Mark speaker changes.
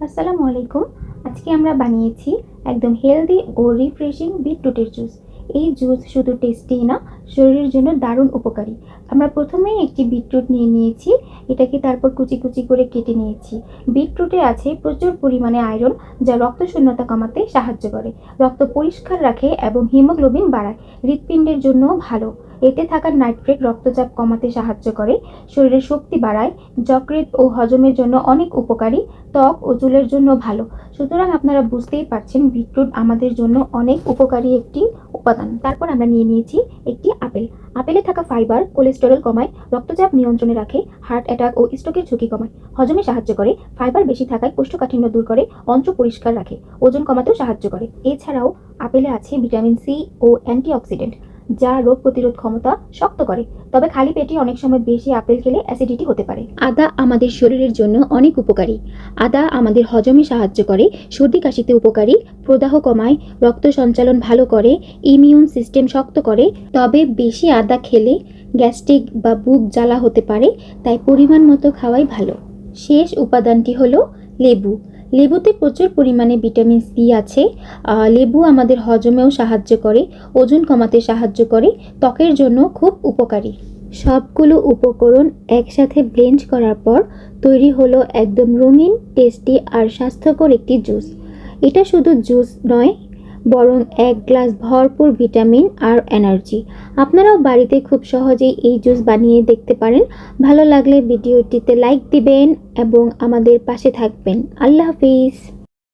Speaker 1: আসসালামু আলাইকুম। আজকে আমরা বানিয়েছি একদম হেলদি ও রিফ্রেশিং বিটরুটের জুস। এই জুস শুধু টেস্টি না, শরীরের জন্য দারুণ উপকারী। আমরা প্রথমেই একটি বিটরুট নিয়ে নিয়েছি, এটাকে তারপর কুচি কুচি করে কেটে নিয়েছি। বিটরুটে আছে প্রচুর পরিমাণে আয়রন, যা রক্তশূন্যতা কমাতে সাহায্য করে, রক্ত পরিষ্কার রাখে এবং হিমোগ্লোবিন বাড়ায়। হৃৎপিণ্ডের জন্যও ভালো। এতে থাকা নাইট্রেট রক্তচাপ কমাতে সাহায্য করে, শরীরের শক্তি বাড়ায়, যকৃৎ ও হজমের জন্য অনেক উপকারী, ত্বক ও চুলের জন্য ভালো। সুতরাং আপনারা বুঝতেই পারছেন বিটরুট আমাদের জন্য অনেক উপকারী একটি উপাদান। তারপর আমরা নিয়ে নিয়েছি একটি আপেল। আপেলে থাকা ফাইবার কোলেস্টেরল কমায়, রক্তচাপ নিয়ন্ত্রণে রাখে, হার্ট অ্যাটাক ও স্ট্রোকের ঝুঁকি কমায়, হজমে সাহায্য করে, ফাইবার বেশি থাকায় কোষ্ঠকাঠিন্য দূর করে, অন্ত্র পরিষ্কার রাখে, ওজন কমাতেও সাহায্য করে। এছাড়াও আপেলে আছে ভিটামিন সি ও অ্যান্টিঅক্সিডেন্ট, যা রোগ প্রতিরোধ ক্ষমতা শক্ত করে। তবে খালি পেটে অনেক সময় বেশি আপেল খেলে অ্যাসিডিটি হতে পারে। আদা আমাদের শরীরের জন্য অনেক উপকারী। আদা আমাদের হজমে সাহায্য করে, সর্দি কাশিতে উপকারী, প্রদাহ কমায়, রক্ত সঞ্চালন ভালো করে, ইমিউন সিস্টেম শক্ত করে। তবে বেশি আদা খেলে গ্যাস্ট্রিক বা বুক জ্বালা হতে পারে, তাই পরিমাণ মতো খাওয়াই ভালো। শেষ উপাদানটি হলো লেবু। লেবুতে প্রচুর পরিমাণে ভিটামিন সি আছে। লেবু আমাদের হজমেও সাহায্য করে, ওজন কমাতে সাহায্য করে, ত্বকের জন্য খুব উপকারী। সবগুলো উপকরণ একসাথে ব্লেন্ড করার পর তৈরি হলো একদম রঙিন, টেস্টি আর স্বাস্থ্যকর একটি জুস। এটা শুধু জুস নয়, বরং এক গ্লাস ভরপুর ভিটামিন আর এনার্জি। আপনারাও বাড়িতে খুব সহজেই এই জুস বানিয়ে দেখতে পারেন। ভালো লাগলে ভিডিওটিতে লাইক দিবেন এবং আমাদের পাশে থাকবেন। আল্লাহ হাফিজ।